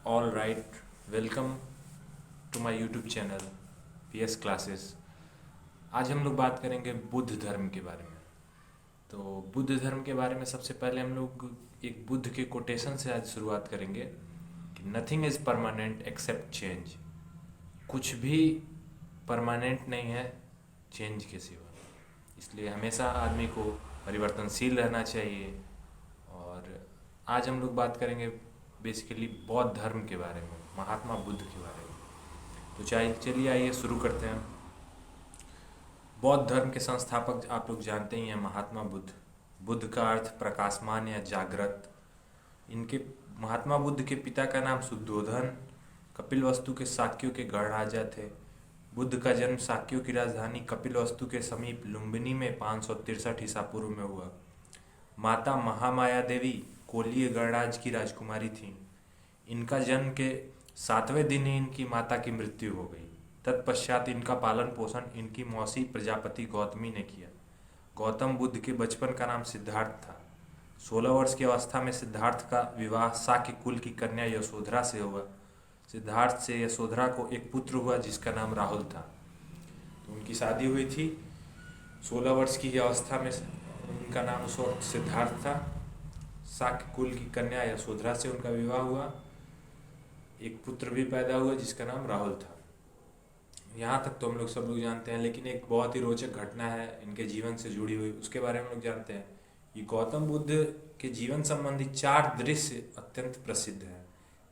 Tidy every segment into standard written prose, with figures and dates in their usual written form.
All right, welcome to my YouTube channel PS classes. आज हम लोग बात करेंगे बुद्ध धर्म के बारे में। तो बुद्ध धर्म के बारे में सबसे पहले हम लोग एक बुद्ध के कोटेशन से आज शुरुआत करेंगे कि nothing is permanent except change. कुछ भी परमानेंट नहीं है चेंज के सिवा, इसलिए हमेशा आदमी को परिवर्तनशील रहना चाहिए। और आज हम लोग बात करेंगे बेसिकली बौद्ध धर्म के बारे में, महात्मा बुद्ध के बारे में। तो चलिए आइए शुरू करते हैं। बौद्ध धर्म के संस्थापक आप लोग जानते ही हैं, महात्मा बुद्ध। बुद्ध का अर्थ प्रकाशमान या जागृत। इनके महात्मा बुद्ध के पिता का नाम शुद्धोधन कपिलवस्तु के शाक्यों के गणराजा थे। बुद्ध का जन्म शाक्यों की राजधानी कपिलवस्तु के समीप लुम्बिनी में 563 ईसा पूर्व में हुआ। माता महामाया देवी कोलीय गणराज की राजकुमारी थीं। इनका जन्म के 7वें दिन ही इनकी माता की मृत्यु हो गई। तत्पश्चात इनका पालन पोषण इनकी मौसी प्रजापति गौतमी ने किया। गौतम बुद्ध के बचपन का नाम सिद्धार्थ था। 16 वर्ष की अवस्था में सिद्धार्थ का विवाह शाक्य कुल की कन्या यशोधरा से हुआ। सिद्धार्थ से यशोधरा को एक पुत्र हुआ जिसका नाम राहुल था। तो उनकी शादी हुई थी 16 वर्ष की अवस्था में। उनका नाम उस वक्त सिद्धार्थ था। शाक्य कुल की कन्या यशोधरा से उनका विवाह हुआ। एक पुत्र भी पैदा हुआ जिसका नाम राहुल था। यहाँ तक तो हम लोग सब लोग जानते हैं, लेकिन एक बहुत ही रोचक घटना है इनके जीवन से जुड़ी हुई, उसके बारे में हम लोग जानते हैं। ये गौतम बुद्ध के जीवन संबंधी 4 दृश्य अत्यंत प्रसिद्ध हैं,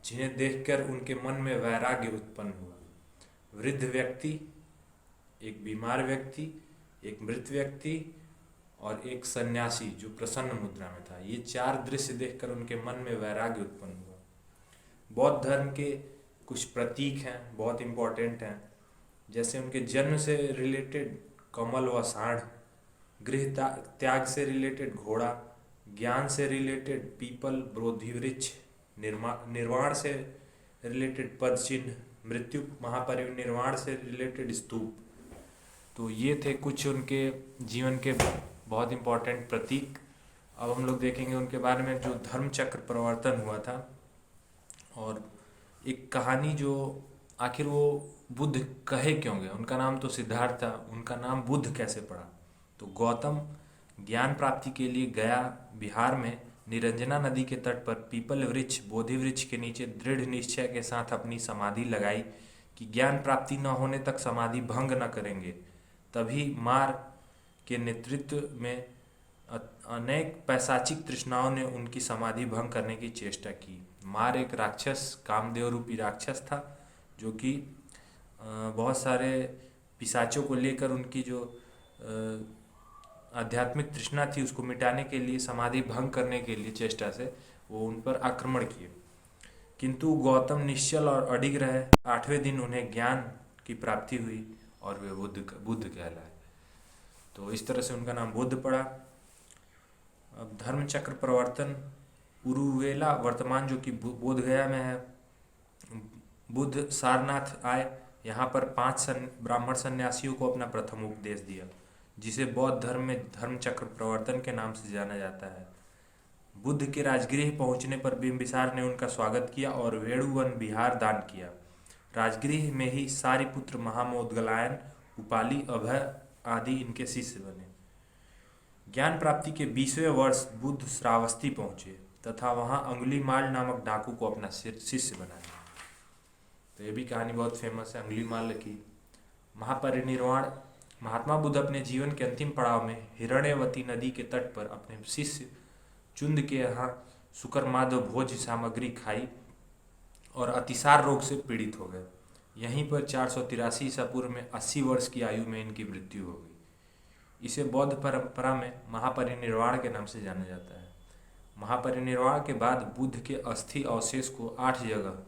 जिन्हें देखकर उनके मन में वैराग्य उत्पन्न हुआ। वृद्ध व्यक्ति, एक बीमार व्यक्ति, एक मृत व्यक्ति और एक सन्यासी जो प्रसन्न मुद्रा में था। ये 4 दृश्य देखकर उनके मन में वैराग्य उत्पन्न हुआ। बौद्ध धर्म के कुछ प्रतीक हैं, बहुत इम्पोर्टेंट हैं, जैसे उनके जन्म से रिलेटेड कमल व साढ़, गृह त्याग से रिलेटेड घोड़ा, ज्ञान से रिलेटेड पीपल बोधि वृक्ष, निर्वाण से रिलेटेड पद चिन्ह, मृत्यु महापरिनिर्वाण से रिलेटेड स्तूप। तो ये थे कुछ उनके जीवन के बहुत इम्पोर्टेंट प्रतीक। अब हम लोग देखेंगे उनके बारे में, जो धर्म चक्र प्रवर्तन हुआ था, और एक कहानी जो आखिर वो बुद्ध कहे क्यों गए। उनका नाम तो सिद्धार्थ था, उनका नाम बुद्ध कैसे पड़ा। तो गौतम ज्ञान प्राप्ति के लिए गया बिहार में निरंजना नदी के तट पर पीपल वृक्ष बोधि वृक्ष के नीचे दृढ़ निश्चय के साथ अपनी समाधि लगाई कि ज्ञान प्राप्ति न होने तक समाधि भंग न करेंगे। तभी मार के नेतृत्व में अनेक पैशाचिक तृष्णाओं ने उनकी समाधि भंग करने की चेष्टा की। मार एक राक्षस, कामदेव रूपी राक्षस था, जो कि बहुत सारे पिशाचों को लेकर उनकी जो आध्यात्मिक तृष्णा थी उसको मिटाने के लिए, समाधि भंग करने के लिए चेष्टा से वो उन पर आक्रमण किए। किंतु गौतम निश्चल और अडिग रहे। 8वें दिन उन्हें ज्ञान की प्राप्ति हुई और वे बुद्ध कहलाए। तो इस तरह से उनका नाम बुद्ध पड़ा। अब धर्म चक्र प्रवर्तन उरुवेला वर्तमान जो कि बोधगया में है। बुद्ध सारनाथ आए, यहाँ पर 5 ब्राह्मण सन्यासियों को अपना प्रथम उपदेश दिया, जिसे बौद्ध धर्म में धर्म चक्र प्रवर्तन के नाम से जाना जाता है। बुद्ध के राजगृह पहुँचने पर बिंबिसार ने उनका स्वागत किया और वेणुवन विहार दान किया। राजगृह में ही सारिपुत्र, महामोदगलायन, उपाली, अभय आदि इनके शिष्य बने। ज्ञान प्राप्ति के 20वें वर्ष बुद्ध श्रावस्ती पहुँचे तथा वहाँ अंगुलीमाल नामक डाकू को अपना शिष्य बनाया। तो ये भी कहानी बहुत फेमस है, अंगुलीमाल की। महापरिनिर्वाण महात्मा बुद्ध अपने जीवन के अंतिम पड़ाव में हिरण्यवती नदी के तट पर अपने शिष्य चुंद के यहाँ शुकरमाद भोज सामग्री खाई और अतिसार रोग से पीड़ित हो गए। यहीं पर 483 ईसा पूर्व में 80 वर्ष की आयु में इनकी मृत्यु हो गई। इसे बौद्ध परंपरा में महापरिनिर्वाण के नाम से जाना जाता है। महापरिनिर्वाण के बाद बुद्ध के अस्थि अवशेष को 8 जगह,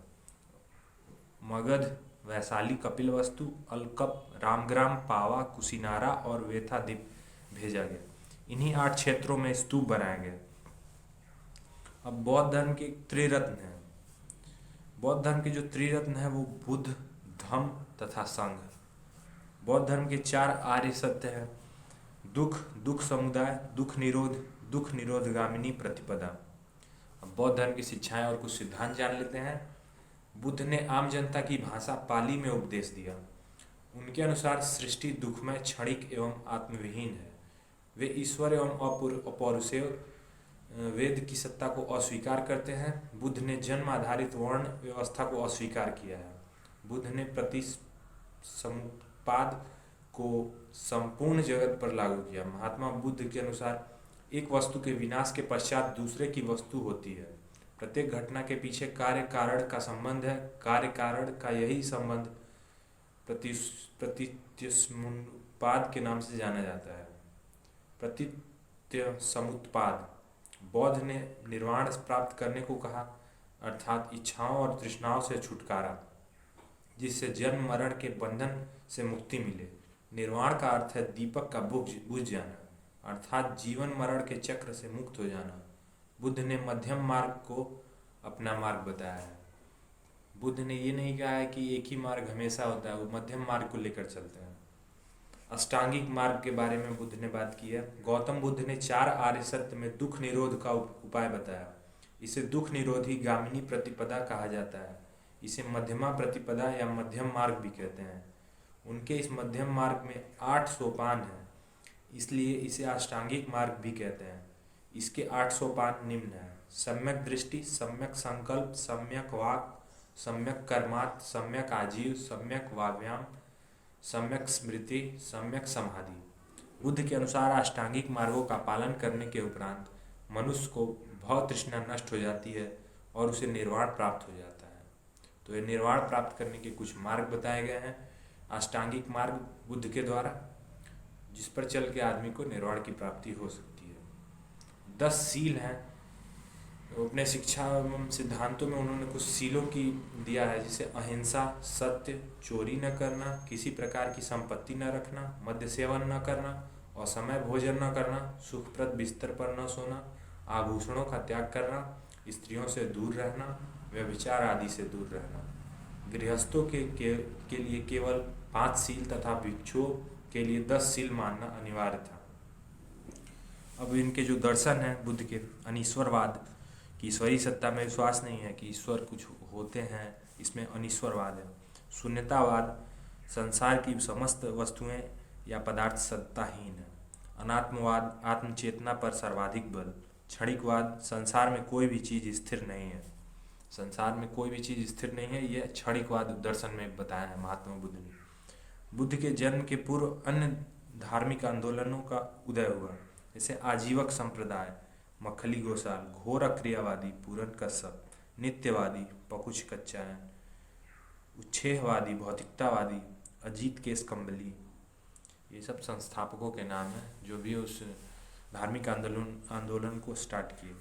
मगध, वैशाली, कपिलवस्तु, अलकप, रामग्राम, पावा, कुशीनारा और वेथाद्वीप भेजा गया। इन्हीं 8 क्षेत्रों में स्तूप बनाया गया। अब बौद्ध धर्म के त्रिरत्न हैं। बौद्ध धर्म के जो त्रिरत्न है वो बुद्ध, धम्म तथा संघ। बौद्ध धर्म के 4 आर्य सत्य हैं: दुख, दुख समुदाय, दुख निरोध, दुख निरोधगामिनी प्रतिपदा। अब बौद्ध धर्म की शिक्षाएं और कुछ सिद्धांत जान लेते हैं। बुद्ध ने आम जनता की भाषा पाली में उपदेश दिया। उनके अनुसार सृष्टि दुखमय, क्षणिक एवं आत्मविहीन है। वे ईश्वर एवं अपौरुषेय वेद की सत्ता को अस्वीकार करते हैं। बुद्ध ने जन्म आधारित वर्ण व्यवस्था को अस्वीकार किया है। बुद्ध ने प्रतिसमुत्पाद को संपूर्ण जगत पर लागू किया। महात्मा बुद्ध के अनुसार एक वस्तु के विनाश के पश्चात दूसरे की वस्तु होती है। प्रत्येक घटना के पीछे कार्य कारण का संबंध है। कार्य कारण का यही संबंध प्रतिसमुत्पाद के नाम से जाना जाता है। प्रतिसमुत्पाद। बौद्ध ने निर्वाण प्राप्त करने को कहा, अर्थात इच्छाओं और तृष्णाओं से छुटकारा, जिससे जन्म मरण के बंधन से मुक्ति मिले। निर्वाण का अर्थ है दीपक का बुझ जाना, अर्थात जीवन मरण के चक्र से मुक्त हो जाना। बुद्ध ने मध्यम मार्ग को अपना मार्ग बताया है। बुद्ध ने ये नहीं कहा है कि एक ही मार्ग हमेशा होता है, वो मध्यम मार्ग को लेकर चलते हैं। अष्टांगिक मार्ग के बारे में बुद्ध ने बात की है। गौतम बुद्ध ने 4 आर्य सत्य में दुख निरोध का उपाय बताया। इसे दुख निरोधी गामिनी प्रतिपदा कहा जाता है। इसे मध्यमा प्रतिपदा या मध्यम मार्ग भी कहते हैं। उनके इस मध्यम मार्ग में 8 सोपान हैं, इसलिए इसे अष्टांगिक मार्ग भी कहते हैं। इसके 8 सोपान निम्न हैं: सम्यक दृष्टि, सम्यक संकल्प, सम्यक वाक, सम्यक कर्मात्, सम्यक आजीव, सम्यक वाव्याम, सम्यक स्मृति, सम्यक समाधि। बुद्ध के अनुसार अष्टांगिक मार्गों का पालन करने के उपरांत मनुष्य को भव तृष्णा नष्ट हो जाती है और उसे निर्वाण प्राप्त हो जाता है। तो ये निर्वाण प्राप्त करने के कुछ मार्ग बताए गए हैं। अष्टांगिक मार्ग बुद्ध के द्वारा, जिस पर चल के आदमी को निर्वाण की प्राप्ति हो सकती है। 10 सील हैं। तो अपने शिक्षा एवं सिद्धांतों में उन्होंने कुछ सीलों की दिया है, जैसे अहिंसा, सत्य, चोरी न करना, किसी प्रकार की संपत्ति न रखना, मद्य सेवन न करना, असमय भोजन न करना, सुखप्रद बिस्तर पर न सोना, आभूषणों का त्याग करना, स्त्रियों से दूर रहना, व्यभिचार आदि से दूर रहना। गृहस्थों के लिए केवल 5 सील तथा भिक्षुओं के लिए 10 सील मानना अनिवार्य था। अब इनके जो दर्शन हैं बुद्ध के, अनीश्वरवाद, कि ईश्वरीय सत्ता में विश्वास नहीं है, कि ईश्वर कुछ होते हैं, इसमें अनीश्वरवाद है। शून्यतावाद, संसार की समस्त वस्तुएं या पदार्थ सत्ताहीन है। अनात्मवाद, आत्मचेतना पर सर्वाधिक बल। क्षणिकवाद, संसार में कोई भी चीज़ स्थिर नहीं है। संसार में कोई भी चीज़ स्थिर नहीं है, यह क्षणिकवाद दर्शन में बताया है महात्मा बुद्ध ने। बुद्ध के जन्म के पूर्व अन्य धार्मिक आंदोलनों का उदय हुआ, जैसे आजीवक संप्रदाय, मक्खली गोसाल, घोर क्रियावादी, पूरन कश्यप, नित्यवादी, पकुच कच्चायन, उच्छेहवादी, भौतिकतावादी, अजीत केस कंबली। ये सब संस्थापकों के नाम हैं जो भी उस धार्मिक आंदोलन को स्टार्ट किए।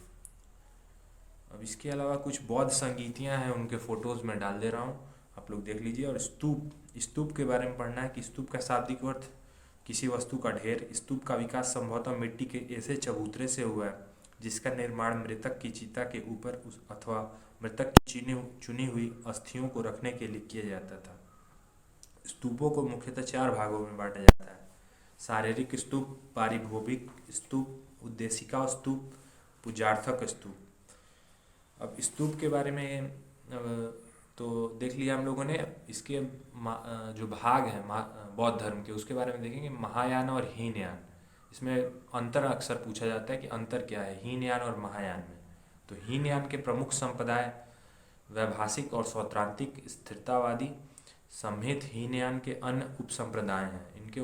अब इसके अलावा कुछ बौद्ध संगीतियाँ हैं, उनके फ़ोटोज़ मैं डाल दे रहा हूँ, आप लोग देख लीजिए। और स्तूप के बारे में पढ़ना है कि स्तूप का शाब्दिक अर्थ किसी वस्तु का ढेर। स्तूप का विकास संभवतः मिट्टी के ऐसे चबूतरे से हुआ है जिसका निर्माण मृतक की चिता के ऊपर अथवा मृतक की चुनी हुई अस्थियों को रखने के लिए किया जाता था। स्तूपों को मुख्यतः 4 भागों में बांटा जाता है: शारीरिक स्तूप, पारिभौतिक स्तूप, उद्देशिका स्तूप, पूजार्थक स्तूप। अब स्तूप के बारे में तो देख लिया हम लोगों ने। इसके जो भाग हैं बौद्ध धर्म के, उसके बारे में देखेंगे। महायान और हीनयान, इसमें अंतर अक्सर पूछा जाता है कि अंतर क्या है हीनयान और महायान में। तो हीनयान के प्रमुख संप्रदाय वैभाषिक और सौत्रांतिक स्थिरतावादी संहित हीनयान के अन्य उपसंप्रदाय हैं। इनके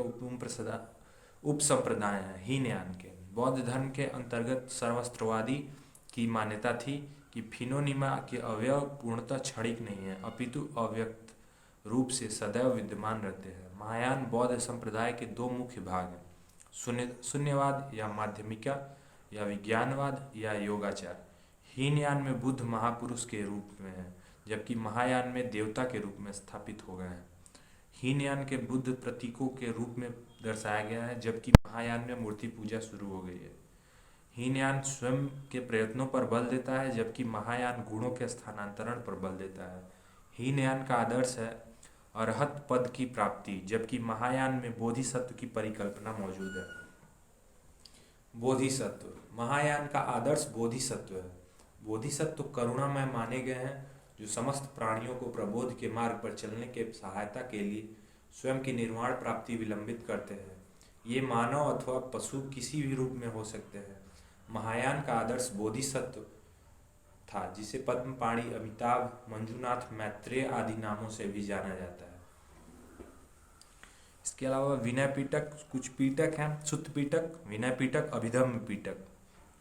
उपसंप्रदाय हैं हीनयान के। बौद्ध धर्म के अंतर्गत सर्वस्त्रवादी की मान्यता थी कि फिनोनिमा के अवयव पूर्णतः क्षणिक नहीं है, अपितु अव्यक्त रूप से सदैव विद्यमान रहते हैं। महायान बौद्ध संप्रदाय के 2 मुख्य भाग हैं: शून्यवाद या माध्यमिका या विज्ञानवाद या योगाचार। हीनयान में बुद्ध महापुरुष के रूप में है, जबकि महायान में देवता के रूप में स्थापित हो गए हैं। हीनयान के बुद्ध प्रतीकों के रूप में दर्शाया गया है, जबकि महायान में मूर्ति पूजा शुरू हो गई है। हीनयान स्वयं के प्रयत्नों पर बल देता है, जबकि महायान गुणों के स्थानांतरण पर बल देता है। हीनयान का आदर्श है अरहत पद की प्राप्ति, जबकि महायान में बोधिसत्व की परिकल्पना मौजूद है। बोधिसत्व, महायान का आदर्श बोधिसत्व है। बोधिसत्व करुणामय माने गए हैं, जो समस्त प्राणियों को प्रबोध के मार्ग पर चलने के सहायता के लिए स्वयं की निर्वाण प्राप्ति विलंबित करते हैं। ये मानव अथवा पशु किसी भी रूप में हो सकते हैं। महायान का आदर्श बोधिसत्व था, जिसे पद्मपाणि, अमिताभ, मंजुनाथ, मैत्रेय आदि नामों से भी जाना जाता है। इसके अलावा विनय पिटक, कुछ पिटक हैं, सुत्त पिटक, विनय पिटक, अभिधम्म पिटक,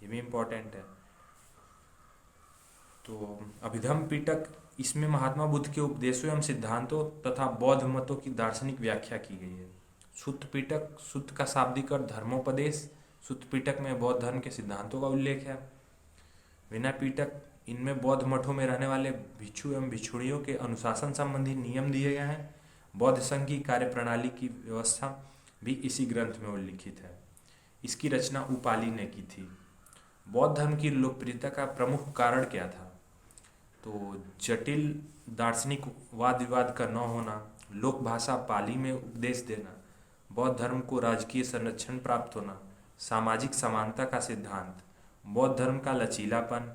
ये भी इम्पोर्टेंट है। तो अभिधम्म पिटक, इसमें महात्मा बुद्ध के उपदेशों एवं सिद्धांतों तथा बौद्ध मतों की दार्शनिक व्याख्या की गई है। सुत्त पिटक, सुत्त का शाब्दिक अर्थ धर्मोपदेश, सुत्त पिटक में बौद्ध धर्म के सिद्धांतों का उल्लेख है। विनय पिटक, इनमें बौद्ध मठों में रहने वाले भिक्षु एवं भिक्षुणियों के अनुशासन संबंधी नियम दिए गए हैं। बौद्ध संघ की कार्यप्रणाली की व्यवस्था भी इसी ग्रंथ में उल्लिखित है। इसकी रचना उपाली ने की थी। बौद्ध धर्म की लोकप्रियता का प्रमुख कारण क्या था? तो जटिल दार्शनिक वाद विवाद का न होना, लोक भाषा पाली में उपदेश देना, बौद्ध धर्म को राजकीय संरक्षण प्राप्त होना, सामाजिक समानता का सिद्धांत, बौद्ध धर्म का लचीलापन,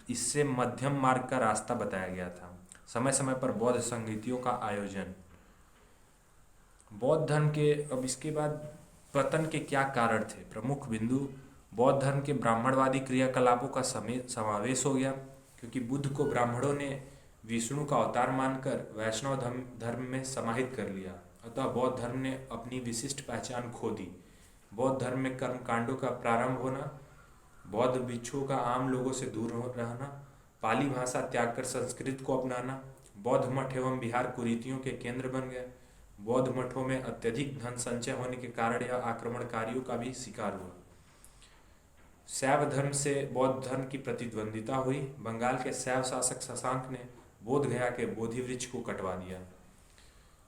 इससे मध्यम मार्ग का रास्ता बताया गया था। समय समय पर बौद्ध संगीतियों का आयोजन। बौद्ध धर्म के, अब इसके बाद पतन के क्या कारण थे? प्रमुख बिंदु, बौद्ध धर्म के ब्राह्मणवादी क्रियाकलापों का समावेश हो गया, क्योंकि बुद्ध को ब्राह्मणों ने विष्णु का अवतार मानकर वैष्णव धर्म में समाहित कर लिया, अतः बौद्ध धर्म ने अपनी विशिष्ट पहचान खो दी। बौद्ध धर्म में कर्मकांडों का प्रारंभ होना, बौद्ध भिक्षुओं का आम लोगों से दूर रहना, पाली भाषा त्याग कर संस्कृत को अपनाना, बौद्ध मठ एवं विहार कुरीतियों के केंद्र बन गए। बौद्ध मठों में अत्यधिक धन संचय होने के कारण यह आक्रमणकारियों का भी शिकार हुआ। शैव धर्म से बौद्ध धर्म की प्रतिद्वंदिता हुई। बंगाल के शैव शासक शशांक ने बोध गया के बोधि वृक्ष को कटवा दिया।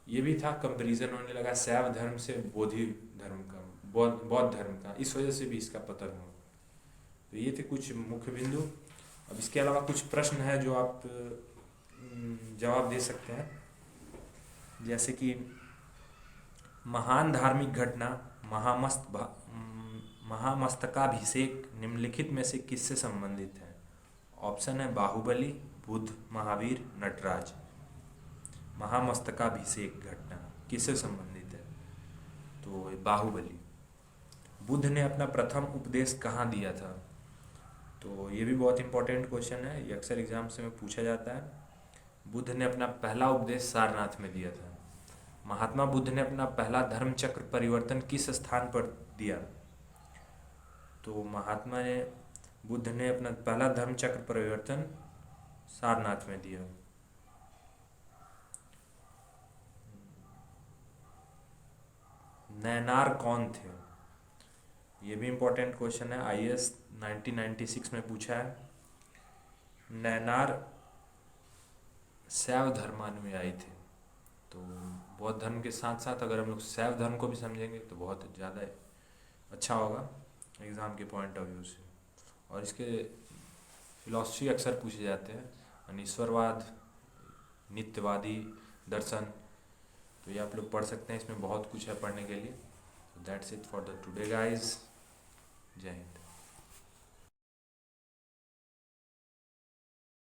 ये भी था, कंपैरिजन होने लगा शैव धर्म से बोधि धर्म का, बौद्ध धर्म का, इस वजह से भी इसका पतन हुआ। तो ये थे कुछ मुख्य बिंदु। अब इसके अलावा कुछ प्रश्न है जो आप जवाब दे सकते हैं, जैसे कि महान धार्मिक घटना महामस्तकाभिषेक निम्नलिखित में से किससे संबंधित है? ऑप्शन है बाहुबली, बुद्ध, महावीर, नटराज। महामस्तकाभिषेक घटना किससे संबंधित है? तो बाहुबली। बुद्ध ने अपना प्रथम उपदेश कहाँ दिया था? तो ये भी बहुत इंपॉर्टेंट क्वेश्चन है, ये अक्सर एग्जाम से में पूछा जाता है। बुद्ध ने अपना पहला उपदेश सारनाथ में दिया था। महात्मा बुद्ध ने अपना पहला धर्म चक्र परिवर्तन किस स्थान पर दिया? तो बुद्ध ने अपना पहला धर्म चक्र परिवर्तन सारनाथ में दिया। नैनार कौन थे? ये भी इम्पोर्टेंट क्वेश्चन है, IAS 1996 में पूछा है। नैनार शैव धर्मानुयायी थे। तो बौद्ध धर्म के साथ साथ अगर हम लोग शैव धर्म को भी समझेंगे तो बहुत ज़्यादा अच्छा होगा एग्ज़ाम के पॉइंट ऑफ व्यू से। और इसके फिलॉसफी अक्सर पूछे जाते हैं, अनीश्वरवाद, नित्यवादी दर्शन, तो ये आप लोग पढ़ सकते हैं, इसमें बहुत कुछ है पढ़ने के लिए। So that's it for the today guys. जय हिंद।